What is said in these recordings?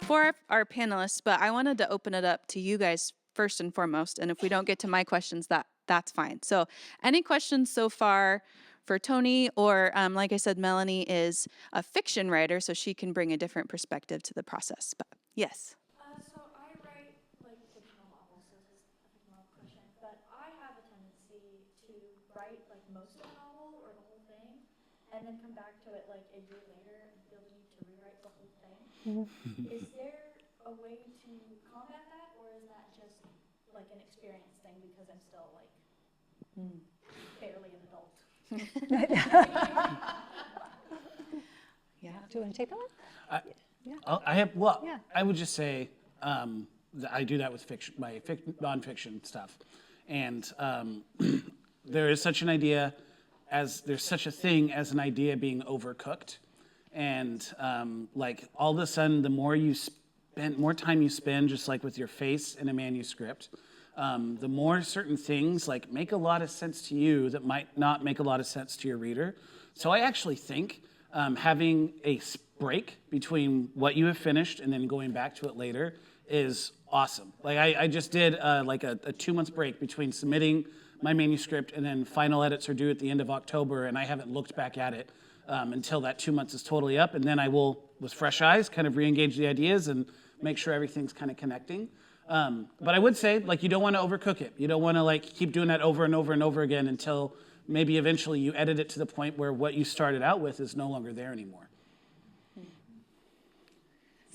for our panelists, but I wanted to open it up to you guys first and foremost. And if we don't get to my questions, that's fine. So any questions so far for Tony, or like I said, Melanie is a fiction writer, so she can bring a different perspective to the process. But yes. So I write like fictional novels, so this is a fictional question, but I have a tendency to write like most of a novel or the whole thing, and then come back to it like a year later and feel the need to rewrite the whole thing. Is there a way to combat that, or is that just like an experience thing because I'm still like barely an adult? Yeah. Do you want to take that one? I would just say that I do that with fiction, my nonfiction stuff, and there is such an idea there's such a thing as an idea being overcooked, and like all of a sudden, the more time you spend just like with your face in a manuscript, the more certain things like make a lot of sense to you that might not make a lot of sense to your reader. So I actually think having a break between what you have finished and then going back to it later is awesome. Like I just did like a 2-month break between submitting my manuscript and then final edits are due at the end of October, and I haven't looked back at it until that 2 months is totally up, and then I will, with fresh eyes, kind of re-engage the ideas and make sure everything's kind of connecting. But I would say, like, you don't want to overcook it. You don't want to like keep doing that over and over and over again until maybe eventually you edit it to the point where what you started out with is no longer there anymore.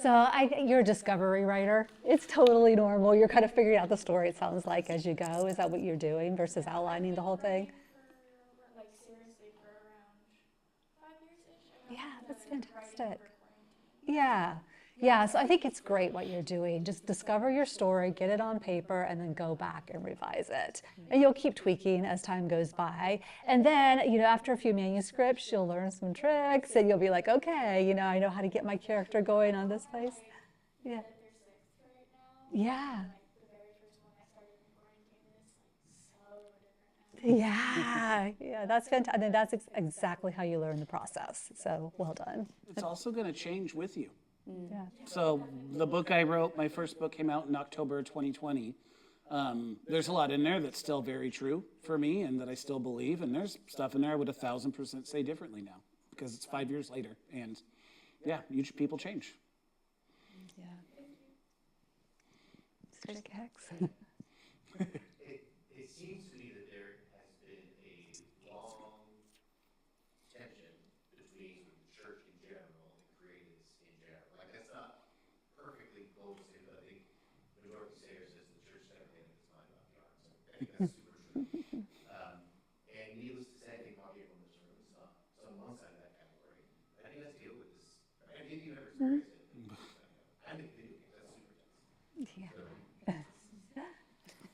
So you're a discovery writer. It's totally normal. You're kind of figuring out the story, it sounds like, as you go. Is that what you're doing versus outlining the whole thing? Like seriously for around 5 years-ish. Yeah, that's fantastic. Yeah. Yeah, so I think it's great what you're doing. Just discover your story, get it on paper, and then go back and revise it. And you'll keep tweaking as time goes by. And then, after a few manuscripts, you'll learn some tricks, and you'll be like, okay, I know how to get my character going on this place. Yeah. Yeah. Yeah, that's fantastic. And that's exactly how you learn the process. So well done. It's also going to change with you. Yeah. So the book I wrote, my first book came out in October 2020. There's a lot in there that's still very true for me and that I still believe. And there's stuff in there I would 1,000% say differently now because it's 5 years later. And yeah, people change. Yeah. Stick X. It seems to me that there has been a long tension between church in general and creatives in general. Like, that's not perfectly close to, but I think when Dorothy Sayers says the church never made up its mind about the arts. I think that's super true. And needless to say, I think Poppy Pendleton is sort of some one side of that category. I think let's deal with this. I think you ever experience it. I think video games, that's super tense. Yeah.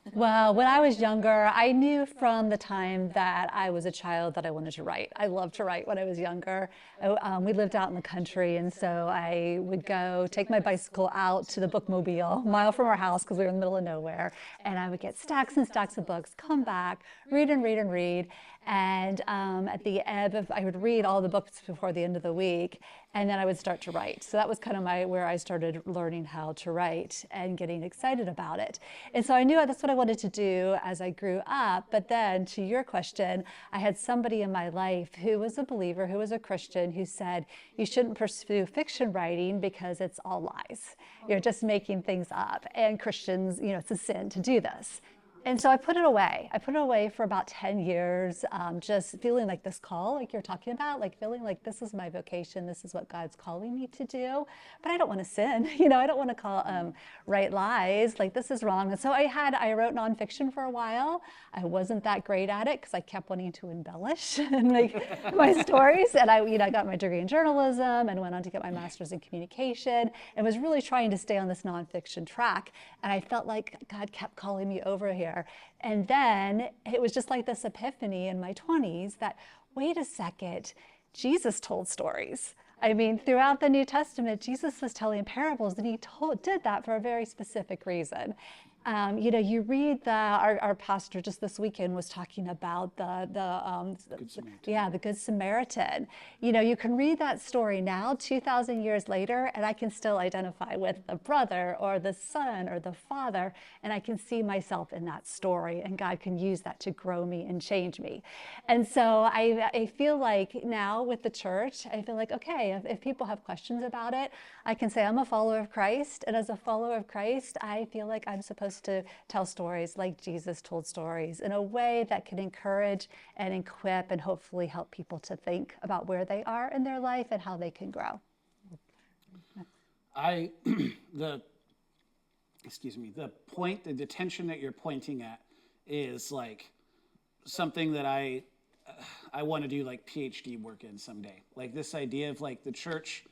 So, Well, when I was younger, I knew from the time that I was a child that I wanted to write. I loved to write when I was younger. We lived out in the country, and so I would go take my bicycle out to the bookmobile, a mile from our house because we were in the middle of nowhere, and I would get stacks and stacks of books, come back, read and read and read, and at the ebb of, I would read all the books before the end of the week, and then I would start to write. So that was kind of where I started learning how to write and getting excited about it. And so I knew that's what I wanted to do as I grew up. But then to your question, I had somebody in my life who was a believer, who was a Christian, who said, you shouldn't pursue fiction writing because it's all lies. You're just making things up. And Christians, it's a sin to do this. And so I put it away. I put it away for about 10 years, just feeling like this call, like you're talking about, like feeling like this is my vocation, this is what God's calling me to do. But I don't want to sin, I don't want to write lies, like this is wrong. And so I wrote nonfiction for a while. I wasn't that great at it because I kept wanting to embellish and make my stories. And I got my degree in journalism and went on to get my master's in communication and was really trying to stay on this nonfiction track. And I felt like God kept calling me over here. And then it was just like this epiphany in my 20s that, wait a second, Jesus told stories. I mean, throughout the New Testament, Jesus was telling parables, and he did that for a very specific reason. You know, you read our pastor just this weekend was talking about Good Samaritan. yeah, the Good Samaritan. You know, you can read that story now, 2,000 years later, and I can still identify with the brother or the son or the father, and I can see myself in that story, and God can use that to grow me and change me. And so I feel like now with the church, I feel like, okay, if people have questions about it, I can say I'm a follower of Christ, and as a follower of Christ, I feel like I'm supposed to tell stories like Jesus told stories in a way that can encourage and equip and hopefully help people to think about where they are in their life and how they can grow. The point, the tension that you're pointing at is like something that I want to do like PhD work in someday. Like this idea of like the church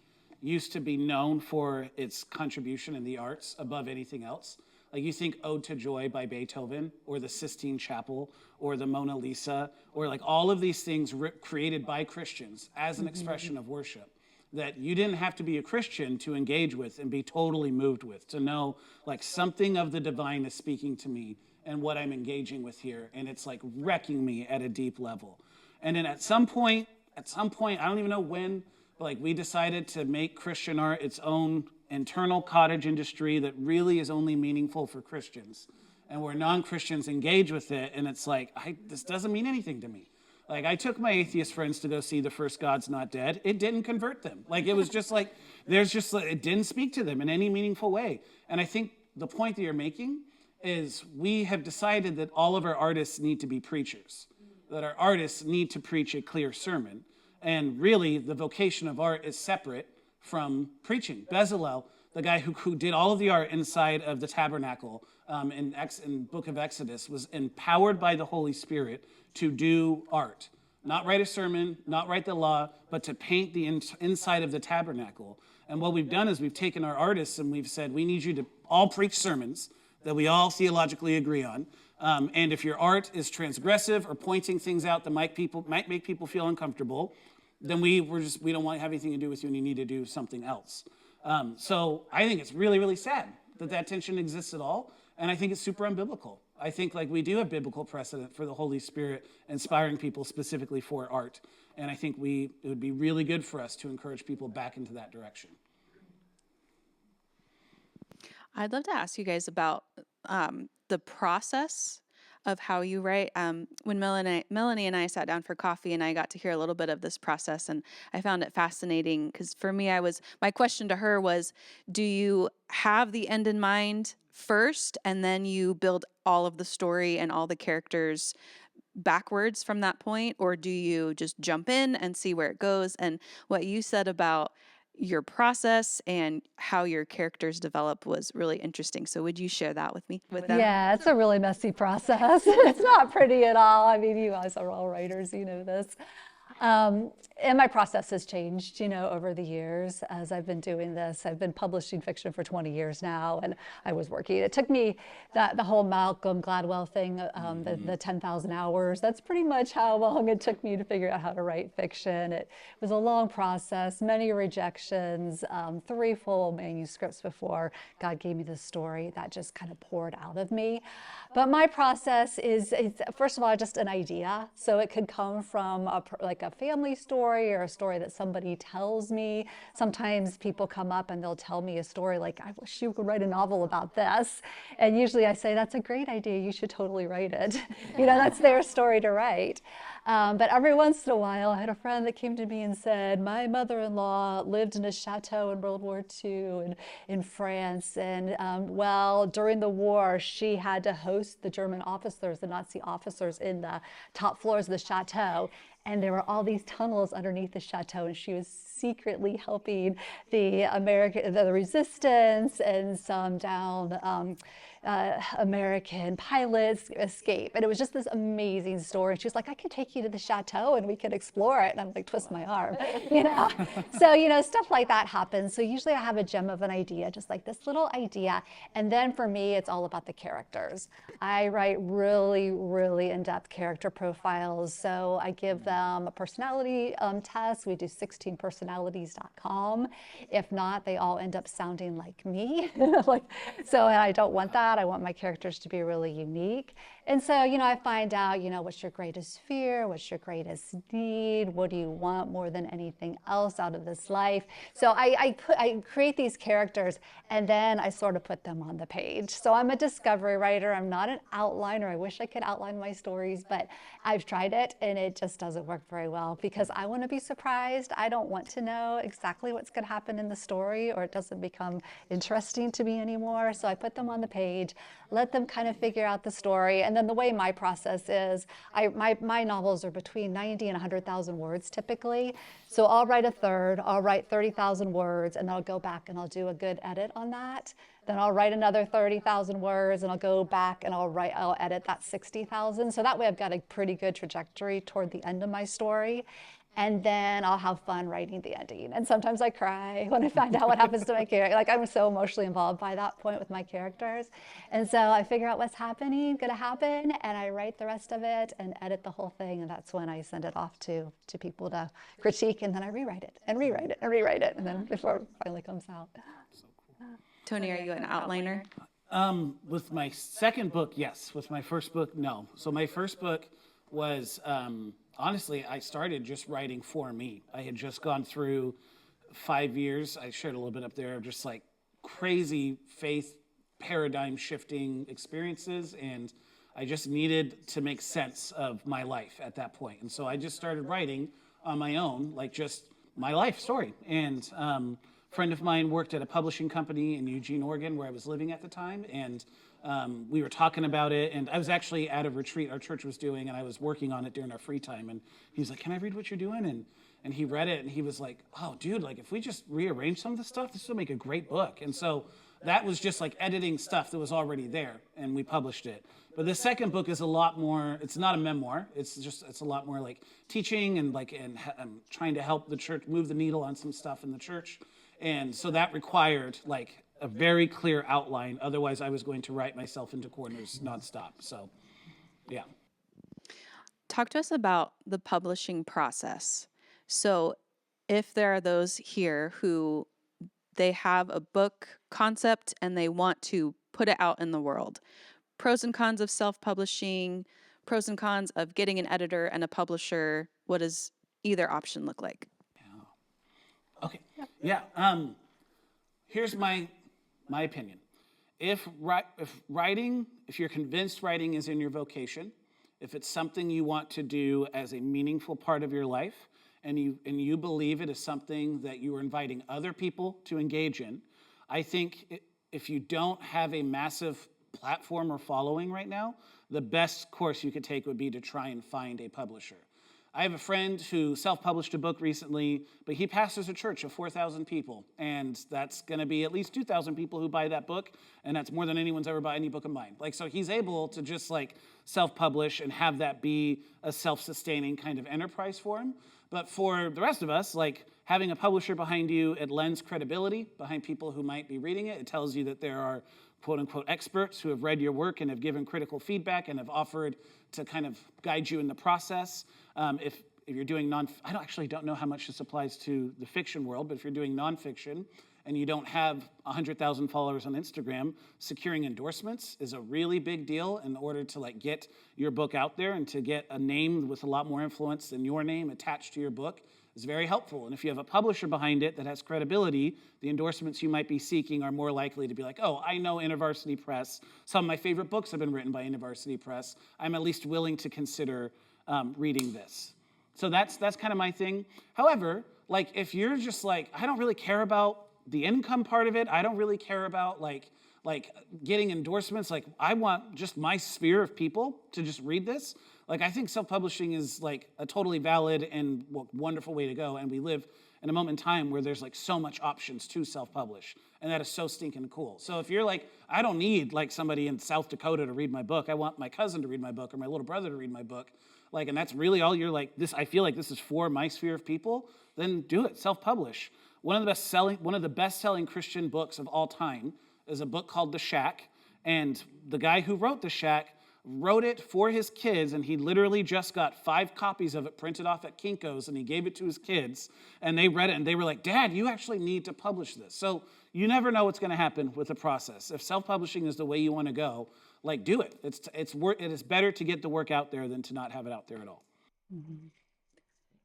used to be known for its contribution in the arts above anything else. Like you think Ode to Joy by Beethoven, or the Sistine Chapel, or the Mona Lisa, or like all of these things created by Christians as an expression of worship that you didn't have to be a Christian to engage with and be totally moved with, to know like something of the divine is speaking to me and what I'm engaging with here, and it's like wrecking me at a deep level. And then at some point, I don't even know when, but like we decided to make Christian art its own internal cottage industry that really is only meaningful for Christians, and where non-Christians engage with it, and it's like, this doesn't mean anything to me. Like I took my atheist friends to go see the first God's Not Dead. It didn't convert them. Like it was just like, it didn't speak to them in any meaningful way. And I think the point that you're making is we have decided that all of our artists need to be preachers, that our artists need to preach a clear sermon. And really, the vocation of art is separate from preaching. Bezalel, the guy who did all of the art inside of the tabernacle in Book of Exodus, was empowered by the Holy Spirit to do art. Not write a sermon, not write the law, but to paint the inside of the tabernacle. And what we've done is we've taken our artists and we've said, we need you to all preach sermons that we all theologically agree on. And if your art is transgressive or pointing things out that might make people feel uncomfortable, then we don't want to have anything to do with you, and you need to do something else. So I think it's really, really sad that tension exists at all, and I think it's super unbiblical. I think like we do have biblical precedent for the Holy Spirit inspiring people specifically for art, and I think it would be really good for us to encourage people back into that direction. I'd love to ask you guys about the process of how you write. When Melanie and I sat down for coffee, and I got to hear a little bit of this process, and I found it fascinating because for me, my question to her was, do you have the end in mind first, and then you build all of the story and all the characters backwards from that point, or do you just jump in and see where it goes? And what you said about your process and how your characters develop was really interesting. So would you share that with me? Yeah, it's a really messy process. It's not pretty at all. I mean, you guys are all writers, you know this. And my process has changed, you know, over the years as I've been doing this. I've been publishing fiction for 20 years now, and I was working. It took me the whole Malcolm Gladwell thing, the 10,000 hours. That's pretty much how long it took me to figure out how to write fiction. It was a long process, many rejections, 3 full manuscripts before God gave me the story that just kind of poured out of me. But my process is first of all, just an idea. So it could come from like a family story or a story that somebody tells me. Sometimes people come up and they'll tell me a story like, I wish you could write a novel about this. And usually I say, that's a great idea. You should totally write it. You know, that's their story to write. But every once in a while, I had a friend that came to me and said, my mother-in-law lived in a chateau in World War II in France. And well, during the war, she had to host the German officers, the Nazi officers, in the top floors of the chateau. And there were all these tunnels underneath the chateau, and she was secretly helping the resistance and some down American pilots escape. And it was just this amazing story. And she was like, I can take you to the chateau and we can explore it. And I'm like, twist my arm, you know? So, you know, stuff like that happens. So usually I have a gem of an idea, just like this little idea. And then for me, it's all about the characters. I write really, really in-depth character profiles. So I give them a personality test. We do 16 personality multiplepersonalities.com. If not, they all end up sounding like me. And I don't want that. I want my characters to be really unique. And so, I find out, what's your greatest fear? What's your greatest need? What do you want more than anything else out of this life? So I create these characters, and then I sort of put them on the page. So I'm a discovery writer. I'm not an outliner. I wish I could outline my stories, but I've tried it, and it just doesn't work very well because I want to be surprised. I don't want to know exactly what's going to happen in the story, or it doesn't become interesting to me anymore. So I put them on the page, let them kind of figure out the story. And then the way my process is, my novels are between 90 and 100,000 words typically. So I'll write a third, I'll write 30,000 words, and then I'll go back and I'll do a good edit on that. Then I'll write another 30,000 words, and I'll go back and I'll edit that 60,000. So that way I've got a pretty good trajectory toward the end of my story. And then I'll have fun writing the ending. And sometimes I cry when I find out what happens to my character. Like, I'm so emotionally involved by that point with my characters. And so I figure out what's gonna happen, and I write the rest of it and edit the whole thing. And that's when I send it off to people to critique, and then I rewrite it and rewrite it and rewrite it. And then before it finally comes out. Tony, are you an outliner? With my second book, yes. With my first book, no. So my first book was, honestly, I started just writing for me. I had just gone through 5 years, I shared a little bit up there, of just like crazy faith paradigm shifting experiences, and I just needed to make sense of my life at that point. And so I just started writing on my own, like just my life story. And a friend of mine worked at a publishing company in Eugene, Oregon, where I was living at the time, and we were talking about it, and I was actually at a retreat our church was doing, and I was working on it during our free time, and he was like, "Can I read what you're doing?" And he read it, and he was like, "Oh, dude, like if we just rearrange some of the stuff, this will make a great book." And so that was just like editing stuff that was already there, and we published it. But the second book is a lot more, it's not a memoir, it's a lot more like teaching and trying to help the church move the needle on some stuff in the church. And so that required like a very clear outline. Otherwise, I was going to write myself into corners nonstop. So, yeah. Talk to us about the publishing process. So if there are those here who they have a book concept and they want to put it out in the world, pros and cons of self-publishing, pros and cons of getting an editor and a publisher, what does either option look like? Okay. Yeah. Here's my opinion. If you're convinced writing is in your vocation, if it's something you want to do as a meaningful part of your life, and you believe it is something that you are inviting other people to engage in, I think if you don't have a massive platform or following right now, the best course you could take would be to try and find a publisher. I have a friend who self-published a book recently, but he pastors a church of 4,000 people, and that's going to be at least 2,000 people who buy that book, and that's more than anyone's ever bought any book of mine. So he's able to just self-publish and have that be a self-sustaining kind of enterprise for him. But for the rest of us, having a publisher behind you, it lends credibility behind people who might be reading it. It tells you that there are quote-unquote experts who have read your work and have given critical feedback and have offered to kind of guide you in the process. If you're doing I don't know how much this applies to the fiction world, but if you're doing nonfiction and you don't have 100,000 followers on Instagram, securing endorsements is a really big deal in order to get your book out there, and to get a name with a lot more influence than your name attached to your book is very helpful. And if you have a publisher behind it that has credibility, the endorsements you might be seeking are more likely to be like, "Oh, I know InterVarsity Press. Some of my favorite books have been written by InterVarsity Press. I'm at least willing to consider reading this." So that's kind of my thing. However, if you're just I don't really care about the income part of it. I don't really care about getting endorsements. I want just my sphere of people to just read this. I think self-publishing is a totally valid and wonderful way to go. And we live in a moment in time where there's so much options to self-publish. And that is so stinking cool. So if you're I don't need somebody in South Dakota to read my book. I want my cousin to read my book or my little brother to read my book. And that's really all you're this, I feel like this is for my sphere of people, then do it, self-publish. One of the best-selling Christian books of all time is a book called The Shack. And the guy who wrote The Shack wrote it for his kids, and he literally just got 5 copies of it printed off at Kinko's, and he gave it to his kids, and they read it, and they were like, Dad, you actually need to publish this. So you never know what's going to happen with the process. If self-publishing is the way you want to go, like, do it. It is better to get the work out there than to not have it out there at all.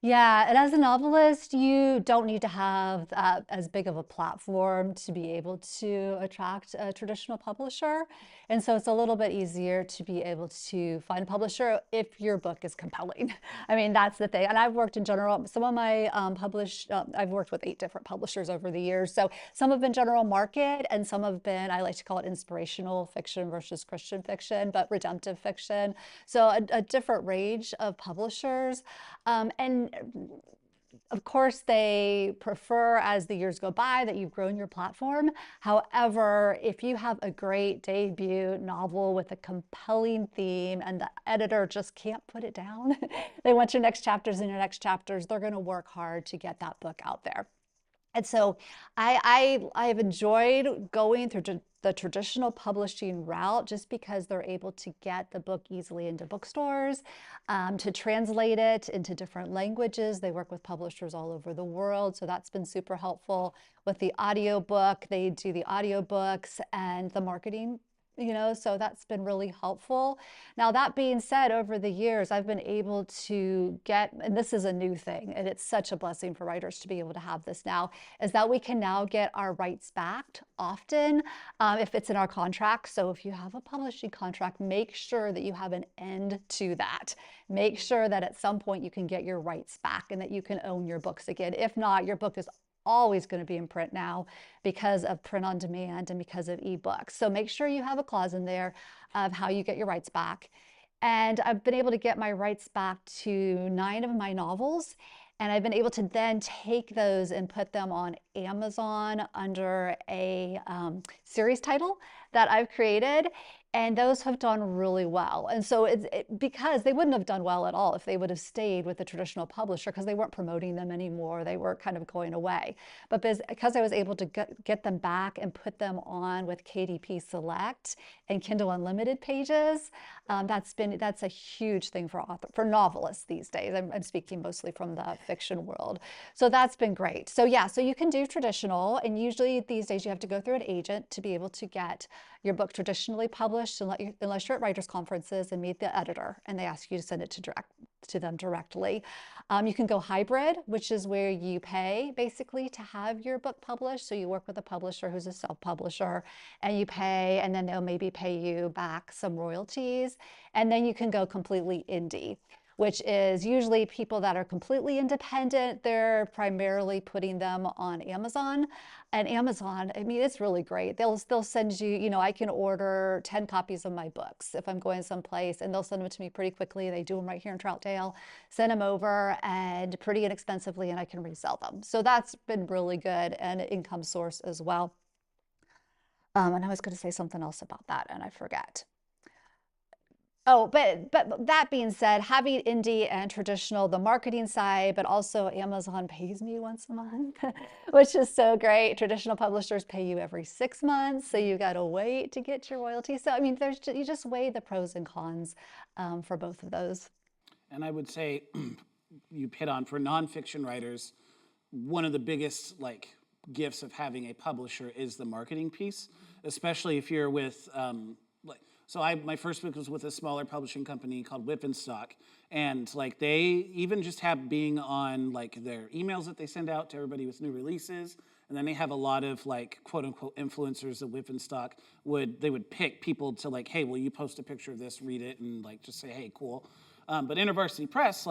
Yeah, and as a novelist, you don't need to have as big of a platform to be able to attract a traditional publisher. And so it's a little bit easier to be able to find a publisher if your book is compelling. I mean, that's the thing. And I've worked in general, some of my I've worked with 8 different publishers over the years. So some have been general market and some have been, I like to call it inspirational fiction versus Christian fiction, but redemptive fiction. So a different range of publishers. And of course, they prefer as the years go by that you've grown your platform. However, if you have a great debut novel with a compelling theme and the editor just can't put it down, they want your next chapters and your next chapters, they're going to work hard to get that book out there. And so I've enjoyed going through the traditional publishing route just because they're able to get the book easily into bookstores, to translate it into different languages. They work with publishers all over the world, so that's been super helpful. With the audiobook, they do the audiobooks and the marketing, so that's been really helpful. Now, that being said, over the years, I've been able to get, and this is a new thing, and it's such a blessing for writers to be able to have this now, is that we can now get our rights back often if it's in our contract. So if you have a publishing contract, make sure that you have an end to that. Make sure that at some point you can get your rights back and that you can own your books again. If not, your book is always going to be in print now because of print on demand and because of ebooks. So make sure you have a clause in there of how you get your rights back. And I've been able to get my rights back to 9 of my novels. And I've been able to then take those and put them on Amazon under a series title that I've created. And those have done really well. And so because they wouldn't have done well at all if they would have stayed with the traditional publisher because they weren't promoting them anymore. They were kind of going away. But because I was able to get them back and put them on with KDP Select and Kindle Unlimited pages, that's a huge thing for novelists these days. I'm speaking mostly from the fiction world. So that's been great. So yeah, so you can do traditional, and usually these days you have to go through an agent to be able to get your book traditionally published unless you're at writers' conferences and meet the editor and they ask you to send it to them directly. You can go hybrid, which is where you pay basically to have your book published. So you work with a publisher who's a self-publisher and you pay, and then they'll maybe pay you back some royalties. And then you can go completely indie, which is usually people that are completely independent. They're primarily putting them on Amazon. And Amazon, I mean, it's really great. They'll send you, I can order 10 copies of my books if I'm going someplace, and they'll send them to me pretty quickly. They do them right here in Troutdale, send them over, and pretty inexpensively, and I can resell them. So that's been really good and an income source as well. And I was going to say something else about that, and I forget. Oh, but that being said, having indie and traditional, the marketing side, but also Amazon pays me once a month, which is so great. Traditional publishers pay you every 6 months, so you got to wait to get your royalty. So I mean, you just weigh the pros and cons for both of those. And I would say, you hit on, for nonfiction writers, one of the biggest gifts of having a publisher is the marketing piece, especially if you're with So my first book was with a smaller publishing company called Whip and Stock, and they even just have being on their emails that they send out to everybody with new releases, and then they have a lot of quote unquote influencers that Whip and Stock would pick people to hey, will you post a picture of this, read it, and just say, hey, cool. But InterVarsity Press,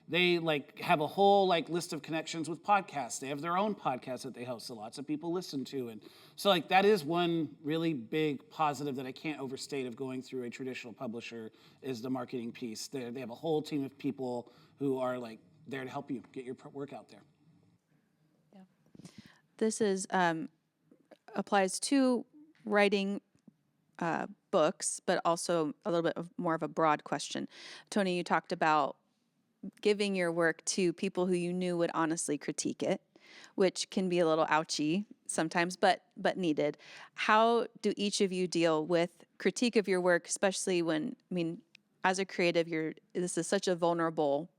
they have a whole list of connections with podcasts. They have their own podcast that they host that lots of people listen to, and so that is one really big positive that I can't overstate of going through a traditional publisher is the marketing piece. They have a whole team of people who are there to help you get your work out there. Yeah, this is applies to writing books, but also a little bit more of a broad question. Tony, you talked about giving your work to people who you knew would honestly critique it, which can be a little ouchy sometimes, but needed. How do each of you deal with critique of your work, especially when, I mean, as a creative, this is such a vulnerable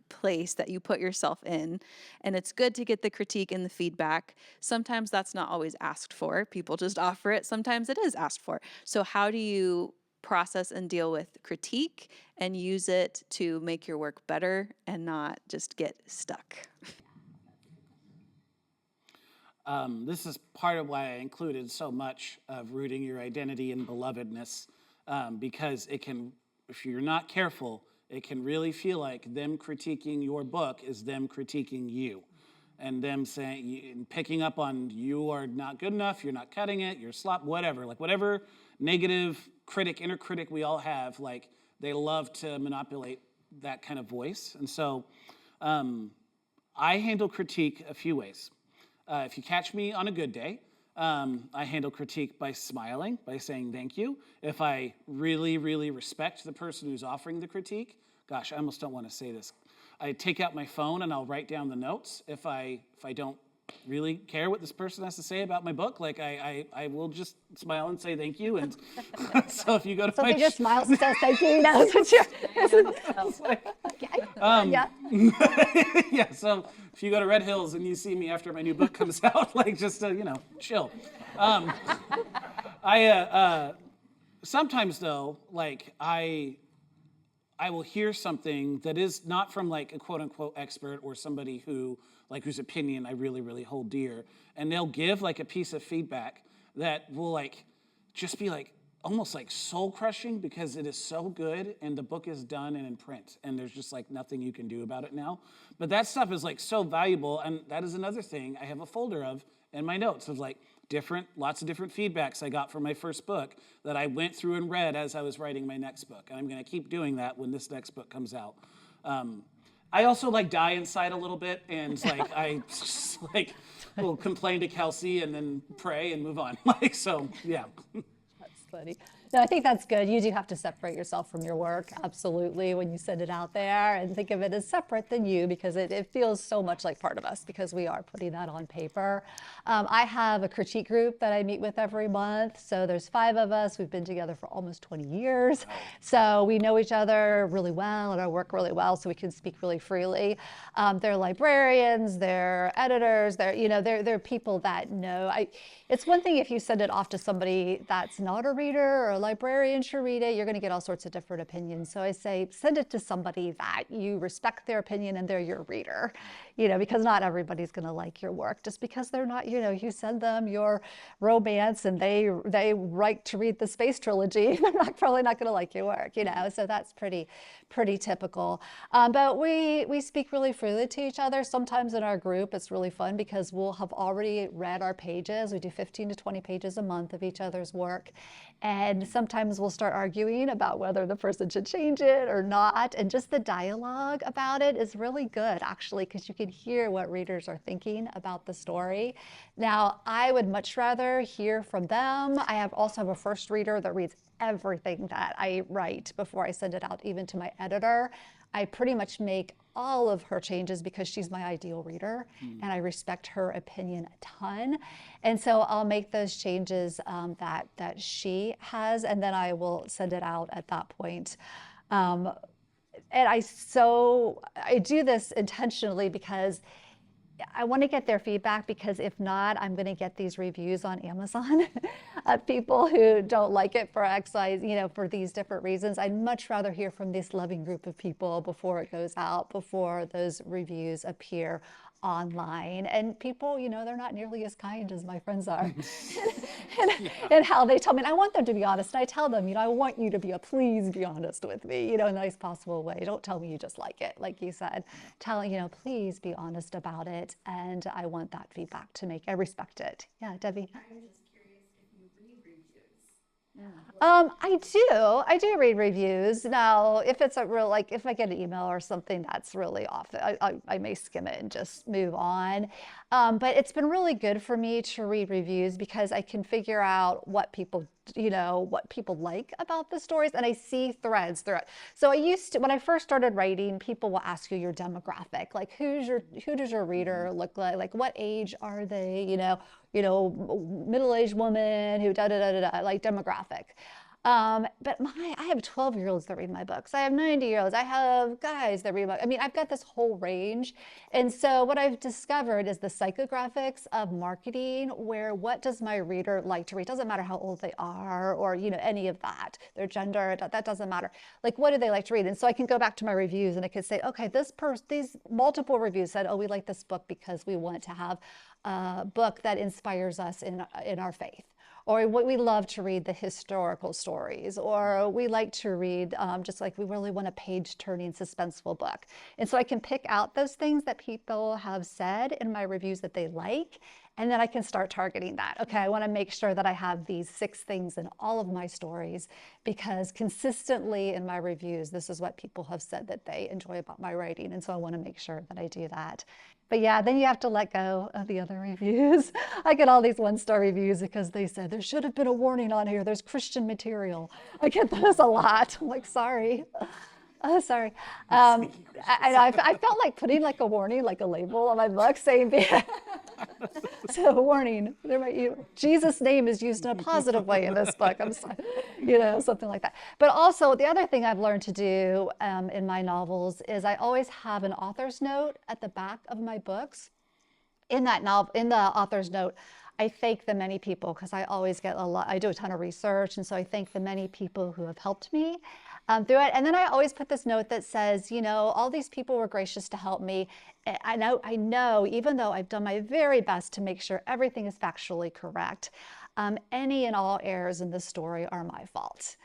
place that you put yourself in, and it's good to get the critique and the feedback. Sometimes that's not always asked for. People just offer it. Sometimes it is asked for. So how do you process and deal with critique and use it to make your work better and not just get stuck? This is part of why I included so much of rooting your identity in belovedness, because it can, if you're not careful, it can really feel like them critiquing your book is them critiquing you, and them saying, picking up on you are not good enough, you're not cutting it, you're slop, whatever, like whatever negative critic, inner critic we all have, like they love to manipulate that kind of voice. And so I handle critique a few ways. If you catch me on a good day, I handle critique by smiling, by saying thank you. If I really, really respect the person who's offering the critique, gosh, I almost don't want to say this. I take out my phone and I'll write down the notes. If I don't really care what this person has to say about my book, like I will just smile and say thank you. And so if you go to So my they just smiles and says thank you. That's what you're. Yeah. yeah, so if you go to Red Hills and you see me after my new book comes out, like just chill. Sometimes though, like I will hear something that is not from like a quote unquote expert or somebody whose opinion I really, really hold dear, and they'll give like a piece of feedback that will like just be like almost like soul crushing because it is so good and the book is done and in print and there's just like nothing you can do about it now. But that stuff is like so valuable, and that is another thing I have a folder of in my notes of like lots of different feedbacks I got from my first book that I went through and read as I was writing my next book. And I'm going to keep doing that when this next book comes out. I also like die inside a little bit, and like I just, like will complain to Kelsey and then pray and move on. Like, so yeah. That's funny. No, I think that's good. You do have to separate yourself from your work, absolutely, when you send it out there, and think of it as separate than you, because it feels so much like part of us because we are putting that on paper. I have a critique group that I meet with every month. So there's 5 of us. We've been together for almost 20 years. So we know each other really well and our work really well, so we can speak really freely. They're librarians, they're editors, they're people that know. It's one thing if you send it off to somebody that's not a reader or a librarian should read it, you're going to get all sorts of different opinions. So I say send it to somebody that you respect their opinion and they're your reader, because not everybody's going to like your work just because they're not, you send them your romance and they like to read the space trilogy, they're probably not going to like your work, so that's pretty typical. But we speak really freely to each other. Sometimes in our group, it's really fun because we'll have already read our pages. We do 15 to 20 pages a month of each other's work. And sometimes we'll start arguing about whether the person should change it or not. And just the dialogue about it is really good, actually, because you can hear what readers are thinking about the story. Now, I would much rather hear from them. I also have a first reader that reads everything that I write before I send it out, even to my editor. I pretty much make all of her changes because she's my ideal reader, and I respect her opinion a ton. And so I'll make those changes that she has, and then I will send it out at that point. And I do this intentionally because I want to get their feedback, because if not, I'm going to get these reviews on Amazon of people who don't like it for X, Y, for these different reasons. I'd much rather hear from this loving group of people before it goes out, before those reviews appear online. And people, they're not nearly as kind as my friends are and how they tell me. And I want them to be honest. And I tell them, I want you to please be honest with me, in a nice possible way. Don't tell me you just like it, like you said. Please be honest about it. And I want that feedback to I respect it. Yeah, Debbie. I'm just curious if you read reviews. I do read reviews. Now, if it's if I get an email or something that's really off, I may skim it and just move on. But it's been really good for me to read reviews because I can figure out what people like about the stories, and I see threads throughout. So when I first started writing, people will ask you your demographic, like who does your reader look like what age are they, middle-aged woman who like demographic. But I have 12-year-olds that read my books. I have 90-year-olds. I have guys that read my, I mean, I've got this whole range. And so what I've discovered is the psychographics of marketing, where what does my reader like to read? Doesn't matter how old they are or, any of that, their gender, that doesn't matter. Like, what do they like to read? And so I can go back to my reviews and I could say, okay, these multiple reviews said, oh, we like this book because we want to have a book that inspires us in our faith. Or we love to read the historical stories, or we like to read just like we really want a page-turning suspenseful book. And so I can pick out those things that people have said in my reviews that they like, and then I can start targeting that. Okay, I want to make sure that I have these 6 things in all of my stories, because consistently in my reviews, this is what people have said that they enjoy about my writing. And so I want to make sure that I do that. But yeah, then you have to let go of the other reviews. I get all these 1-star reviews because they said there should have been a warning on here. There's Christian material. I get those a lot. I'm like, sorry. Oh, sorry. I felt like putting like a warning, like a label on my book saying, so warning, Jesus' name is used in a positive way in this book. I'm sorry, something like that. But also the other thing I've learned to do in my novels is I always have an author's note at the back of my books. In that novel, in the author's note, I thank the many people, because I always get I do a ton of research, and so I thank the many people who have helped me through it. And then I always put this note that says, all these people were gracious to help me. I know, even though I've done my very best to make sure everything is factually correct, any and all errors in the story are my fault.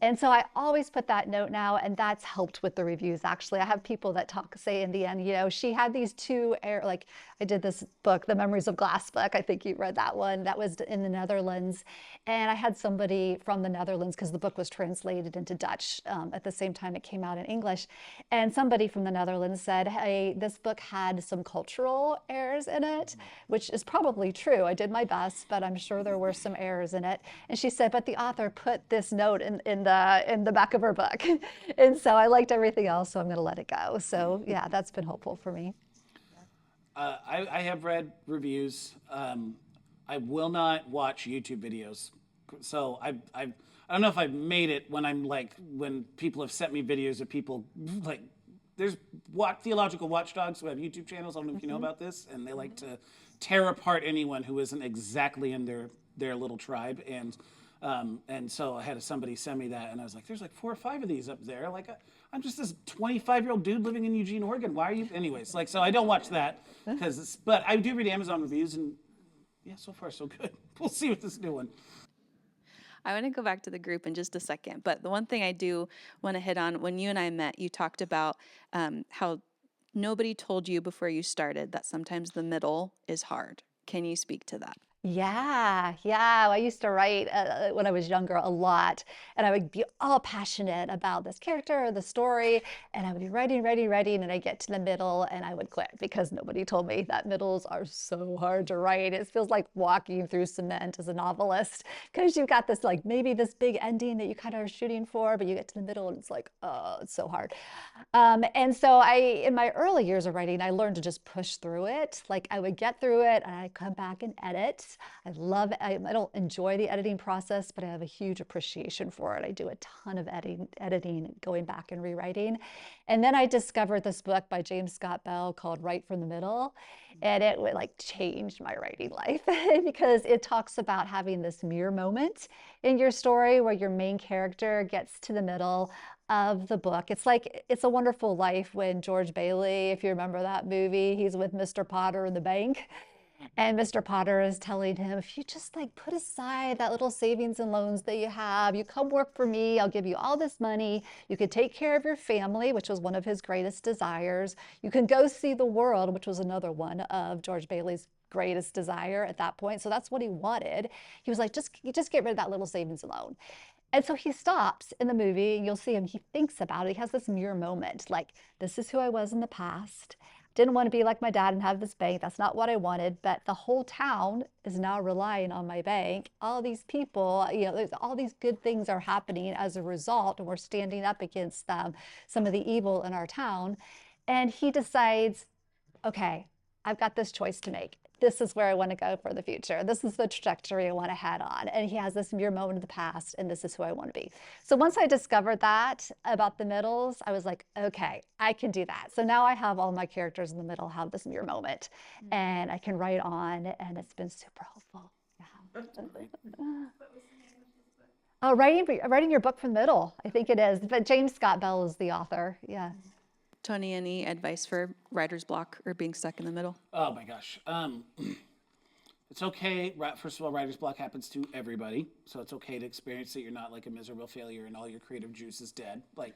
And so I always put that note now, and that's helped with the reviews. Actually, I have people that say in the end, she had these 2 like I did this book, The Memories of Glass book. I think you read that one. That was in the Netherlands. And I had somebody from the Netherlands, because the book was translated into Dutch at the same time it came out in English. And somebody from the Netherlands said, hey, this book had some cultural errors in it, which is probably true. I did my best, but I'm sure there were some errors in it. And she said, but the author put this note in the back of her book. And so I liked everything else, so I'm going to let it go. So yeah, that's been helpful for me. I have read reviews. I will not watch YouTube videos. So I don't know if I've made it when people have sent me videos of people there's theological watchdogs who have YouTube channels. I don't know if you know about this, and they like to tear apart anyone who isn't exactly in their little tribe. And so I had somebody send me that, and I was like, there's like 4 or 5 of these up there. Like, I'm just this 25-year-old dude living in Eugene, Oregon. Why are you? Anyways, so I don't watch that but I do read Amazon reviews, and yeah, so far so good. We'll see with this new one. I want to go back to the group in just a second, but the one thing I do want to hit on, when you and I met, you talked about how nobody told you before you started that sometimes the middle is hard. Can you speak to that? Yeah. I used to write when I was younger a lot, and I would be all passionate about this character or the story, and I would be writing, and I get to the middle and I would quit because nobody told me that middles are so hard to write. It feels like walking through cement as a novelist, because you've got this maybe this big ending that you kind of are shooting for, but you get to the middle and it's like, oh, it's so hard. And so in my early years of writing, I learned to just push through it. Like, I would get through it and I'd come back and edit. I love it. I don't enjoy the editing process, but I have a huge appreciation for it. I do a ton of editing, going back and rewriting. And then I discovered this book by James Scott Bell called Right from the Middle. And it changed my writing life because it talks about having this mirror moment in your story where your main character gets to the middle of the book. It's like It's a Wonderful Life when George Bailey, if you remember that movie, he's with Mr. Potter in the bank. And Mr. Potter is telling him, if you just put aside that little savings and loans that you have, you come work for me, I'll give you all this money. You could take care of your family, which was one of his greatest desires. You can go see the world, which was another one of George Bailey's greatest desire at that point. So that's what he wanted. He was like, just get rid of that little savings and loan. And so he stops in the movie, and you'll see him, he thinks about it. He has this mirror moment, like, this is who I was in the past. Didn't want to be like my dad and have this bank. That's not what I wanted. But the whole town is now relying on my bank. All these people, all these good things are happening as a result, and we're standing up against some of the evil in our town. And he decides, okay, I've got this choice to make. this is where I want to go for the future. This is the trajectory I want to head on. And he has this mirror moment of the past, and this is who I want to be. So once I discovered that about the middles, I was like, okay, I can do that. So now I have all my characters in the middle have this mirror moment, and I can write on, and it's been super helpful. Yeah. Oh, writing your book from the middle, I think it is. But James Scott Bell is the author. Yeah. Tony, any advice for writer's block or being stuck in the middle? Oh my gosh. It's okay. First of all, writer's block happens to everybody, so it's okay to experience that you're not like a miserable failure and all your creative juice is dead. Like,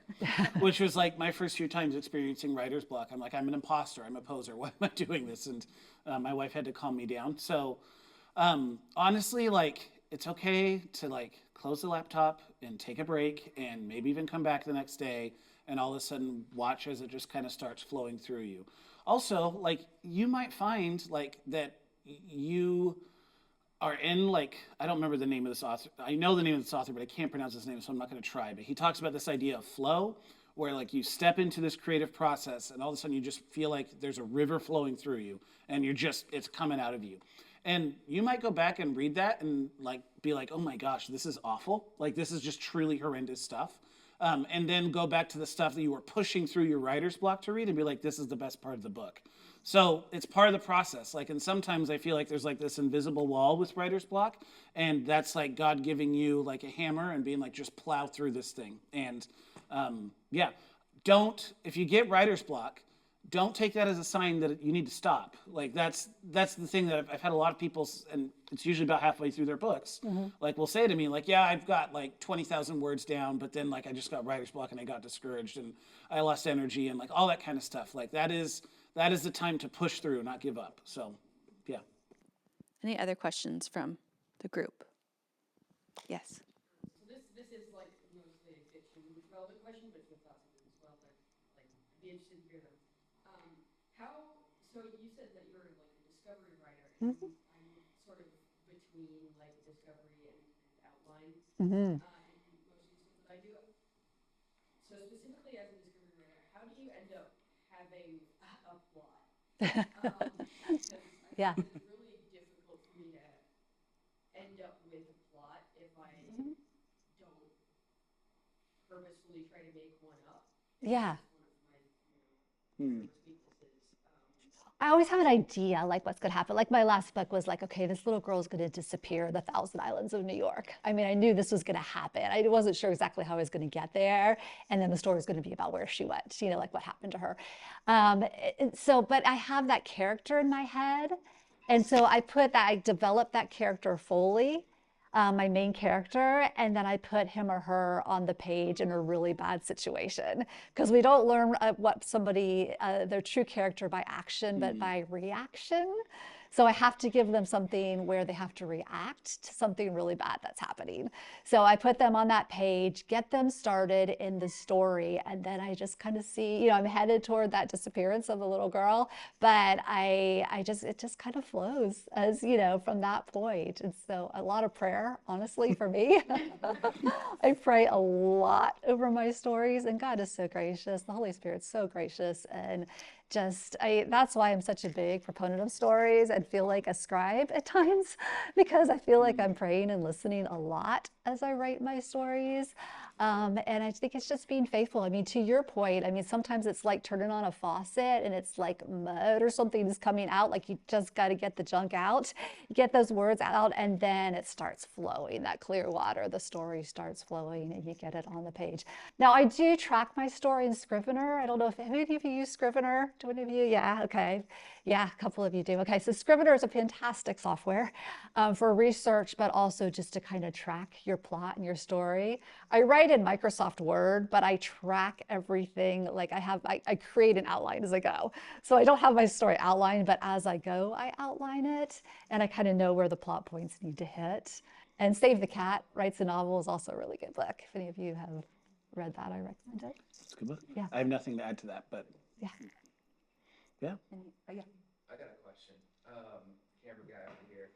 which was like my first few times experiencing writer's block. I'm like, I'm an imposter. I'm a poser. Why am I doing this? And my wife had to calm me down. So honestly, like, it's okay to like close the laptop and take a break and maybe even come back the next day and all of a sudden watch as it just kind of starts flowing through you. Also, like, you might find like that you are in, like, I don't remember the name of this author. I know the name of this author, but I can't pronounce his name, so I'm not going to try. But he talks about this idea of flow, where like you step into this creative process and all of a sudden you just feel like there's a river flowing through you and it's coming out of you. And you might go back and read that and like be like, oh my gosh, this is awful. Like, this is just truly horrendous stuff. And then go back to the stuff that you were pushing through your writer's block to read and be like, this is the best part of the book. So it's part of the process. Like, and sometimes I feel like there's like this invisible wall with writer's block, and that's like God giving you like a hammer and being like, just plow through this thing. And yeah, if you get writer's block, don't take that as a sign that you need to stop. Like, that's the thing that I've had a lot of people, and it's usually about halfway through their books, like will say to me, like, yeah, I've got like 20,000 words down, but then like I just got writer's block and I got discouraged and I lost energy and like all that kind of stuff. Like, that is the time to push through, not give up. So, yeah. Any other questions from the group? Yes. So this is like mostly a fiction relevant question, but it's thoughts of it as well. Like I'd be interested to hear them. So you said that you're like a discovery writer, and I'm sort of between like discovery and outline in most of the stuff that I do. So specifically as a discovery writer, how do you end up having a plot? Because I think it's really difficult for me to end up with a plot if I don't purposefully try to make one up. Yeah. One of my weaknesses. I always have an idea like what's going to happen. Like my last book was like, okay, this little girl is going to disappear in the Thousand Islands of New York. I mean, I knew this was going to happen. I wasn't sure exactly how I was going to get there. And then the story is going to be about where she went, like what happened to her. But I have that character in my head. And so I developed that character fully. My main character, and then I put him or her on the page in a really bad situation, because we don't learn what their true character by action, but by reaction. So I have to give them something where they have to react to something really bad that's happening. So I put them on that page, get them started in the story, and then I just kind of see, I'm headed toward that disappearance of the little girl, but it just kind of flows as, from that point. And so a lot of prayer, honestly, for me. I pray a lot over my stories, and God is so gracious. The Holy Spirit's so gracious, and that's why I'm such a big proponent of stories and feel like a scribe at times, because I feel like I'm praying and listening a lot as I write my stories. And I think it's just being faithful. I mean, to your point, sometimes it's like turning on a faucet and it's like mud or something is coming out. Like, you just got to get the junk out, get those words out, and then it starts flowing, that clear water. The story starts flowing and you get it on the page. Now, I do track my story in Scrivener. I don't know if any of you use Scrivener. Do any of you? Yeah, okay. Yeah, a couple of you do. Okay, so Scrivener is a fantastic software for research, but also just to kind of track your plot and your story. I write in Microsoft Word, but I track everything. Like, I create an outline as I go. So I don't have my story outlined, but as I go, I outline it, and I kind of know where the plot points need to hit. And Save the Cat Writes a Novel is also a really good book. If any of you have read that, I recommend it. It's a good book. Yeah. I have nothing to add to that, but Yeah. yeah. Yeah. I got a question. Camera guy over here.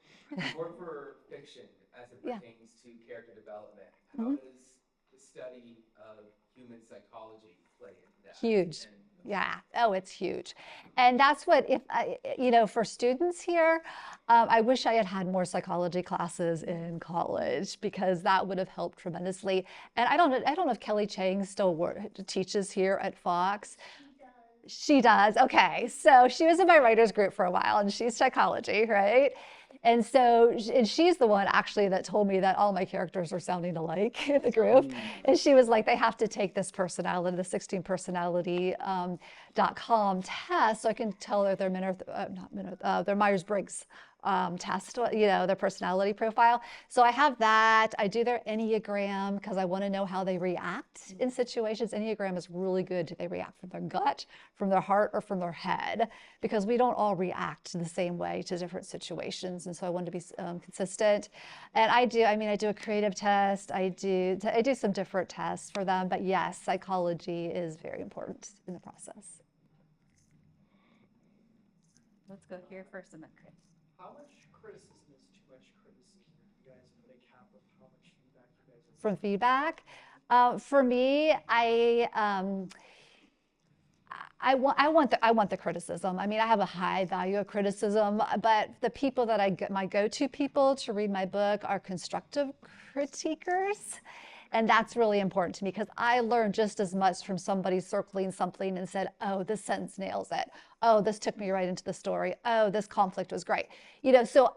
More for fiction as it Yeah. pertains to character development. How does the study of human psychology play into that? Huge. And Yeah. Oh, it's huge. And that's what, if I, for students here, I wish I had had more psychology classes in college because that would have helped tremendously. And I don't know if Kelly Chang still teaches here at Fox. She does. Okay. So she was in my writers group for a while and she's psychology, right? And so, and she's the one actually that told me that all my characters are sounding alike in the group. And she was like, they have to take this personality, the 16 personality .com test so I can tell they're their Myers-Briggs test, their personality profile. So I have that. I do their Enneagram because I want to know how they react in situations. Enneagram is really good. Do they react from their gut, from their heart, or from their head? Because we don't all react the same way to different situations. And so I want to be consistent. And I do a creative test. I do some different tests for them. But yes, psychology is very important in the process. Let's go here first and then Chris. How much criticism is too much criticism? You guys put a cap of how much feedback you guys are From feedback, for me, I want the criticism. I mean, I have a high value of criticism, but the people that my go-to people to read my book are constructive critiquers. And that's really important to me because I learned just as much from somebody circling something and said, oh, this sentence nails it. Oh, this took me right into the story. Oh, this conflict was great. So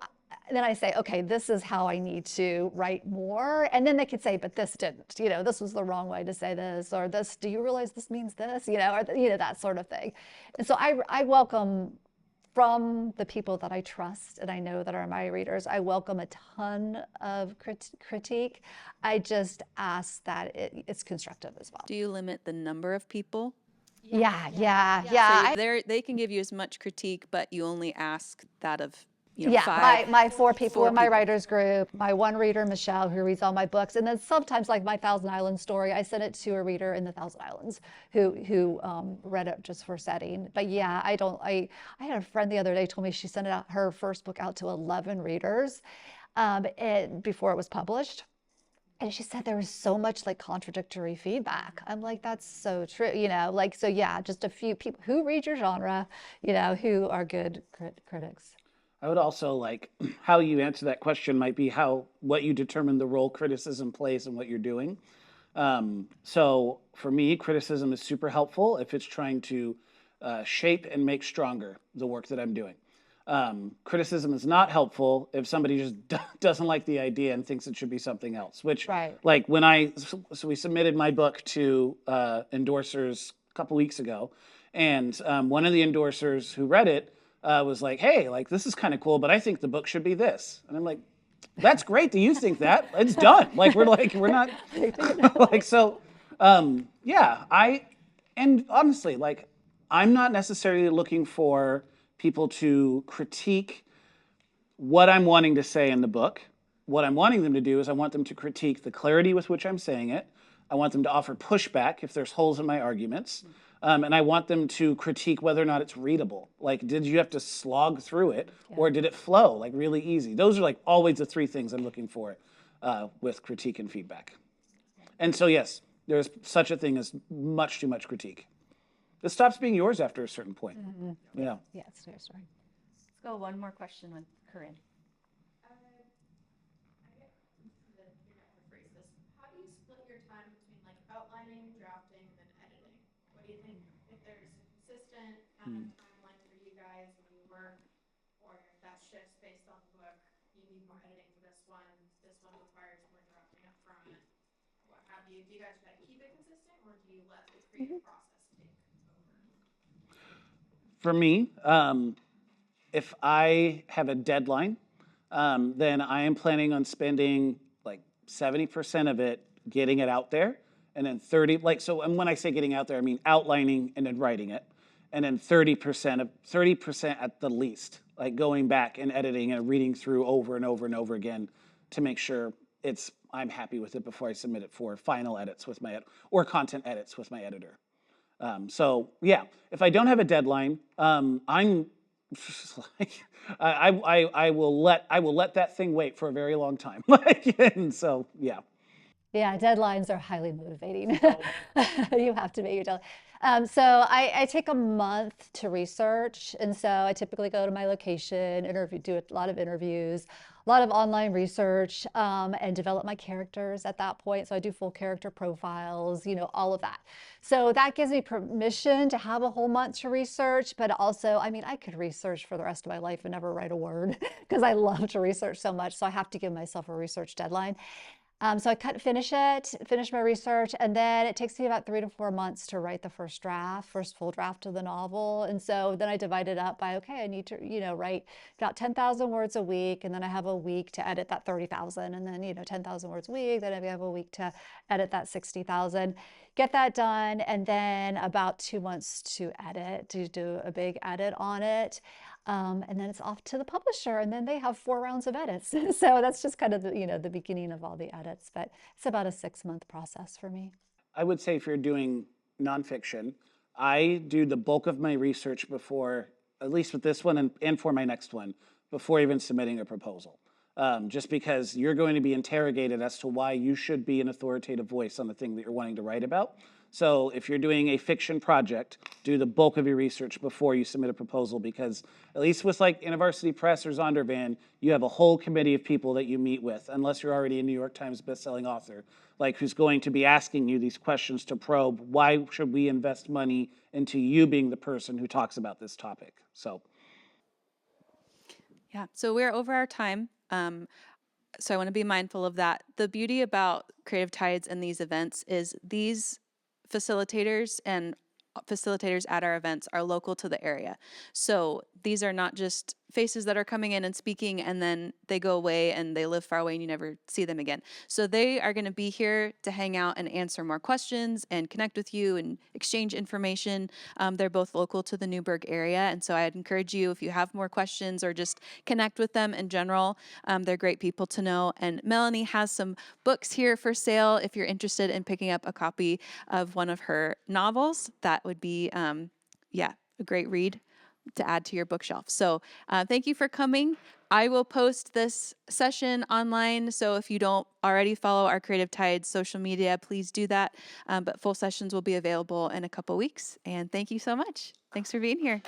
then I say, okay, this is how I need to write more. And then they could say, but this didn't, this was the wrong way to say this, or this, do you realize this means this, or, that sort of thing. And so I welcome from the people that I trust and I know that are my readers, I welcome a ton of critique. I just ask that it's constructive as well. Do you limit the number of people? Yeah. So they can give you as much critique, but you only ask that of Yeah, 5. my 4 people in my people. writers group, my one reader, Michelle, who reads all my books. And then sometimes like my Thousand Islands story, I sent it to a reader in the Thousand Islands who read it just for setting. But yeah, I had a friend the other day told me she sent her first book out to 11 readers before it was published. And she said there was so much like contradictory feedback. I'm like, that's so true, so yeah, just a few people who read your genre, who are good critics. I would also how you answer that question might be what you determine the role criticism plays in what you're doing. So for me, criticism is super helpful if it's trying to shape and make stronger the work that I'm doing. Criticism is not helpful if somebody just doesn't like the idea and thinks it should be something else, which when we submitted my book to endorsers a couple weeks ago, and one of the endorsers who read it was like, hey, this is kind of cool, but I think the book should be this. And I'm like, that's great that you think that. It's done. We're not so, and honestly, I'm not necessarily looking for people to critique what I'm wanting to say in the book. What I'm wanting them to do is I want them to critique the clarity with which I'm saying it. I want them to offer pushback if there's holes in my arguments. And I want them to critique whether or not it's readable. Did you have to slog through it, or did it flow really easy? Those are always the 3 things I'm looking for with critique and feedback. And so yes, there's such a thing as much too much critique. It stops being yours after a certain point. Mm-hmm. Yeah. Yeah, it's fair story. Let's go one more question with Corinne. How do you split your time between outlining, drafting, and then editing? What do you think? If there's a consistent kind of timeline for you guys when you work, or if that shifts based on the book, you need more editing for this one requires more drafting up front, what have you? Do you guys try to keep it consistent, or do you let the creative process take over? For me, if I have a deadline, then I am planning on spending 70% of it getting it out there, and then 30, and when I say getting out there, I mean outlining and then writing it, and then 30% at the least, going back and editing and reading through over and over and over again to make sure I'm happy with it before I submit it for final edits with or content edits with my editor. So yeah, if I don't have a deadline, I'm I will let that thing wait for a very long time. And so yeah. Yeah, deadlines are highly motivating. You have to make your deadline. So I take a month to research, and so I typically go to my location, do a lot of interviews, a lot of online research, and develop my characters at that point. So I do full character profiles, all of that. So that gives me permission to have a whole month to research, but also, I mean, I could research for the rest of my life and never write a word because I love to research so much. So I have to give myself a research deadline. So I finish my research, and then it takes me about 3 to 4 months to write the first full draft of the novel. And so then I divide it up by, okay, I need to, write about 10,000 words a week, and then I have a week to edit that 30,000, and then, 10,000 words a week, then I have a week to edit that 60,000, get that done, and then about 2 months to do a big edit on it. And then it's off to the publisher, and then they have 4 rounds of edits. So that's just kind of the beginning of all the edits, but it's about a 6-month process for me. I would say if you're doing nonfiction, I do the bulk of my research before, at least with this one and for my next one, before even submitting a proposal. Just because you're going to be interrogated as to why you should be an authoritative voice on the thing that you're wanting to write about. So if you're doing a fiction project, do the bulk of your research before you submit a proposal, because at least with like InterVarsity Press or Zondervan, you have a whole committee of people that you meet with, unless you're already a New York Times bestselling author, like who's going to be asking you these questions to probe, why should we invest money into you being the person who talks about this topic? So. Yeah, so we're over our time. So I want to be mindful of that. The beauty about Creative Tides and these events is these facilitators and facilitators at our events are local to the area. So these are not just faces that are coming in and speaking and then they go away and they live far away and you never see them again. So they are going to be here to hang out and answer more questions and connect with you and exchange information. They're both local to the Newburgh area. And so I'd encourage you, if you have more questions or just connect with them in general, they're great people to know. And Melanie has some books here for sale if you're interested in picking up a copy of one of her novels. That would be, a great read to add to your bookshelf. So thank you for coming. I will post this session online. So if you don't already follow our Creative Tides social media, please do that. But full sessions will be available in a couple weeks. And thank you so much. Thanks for being here.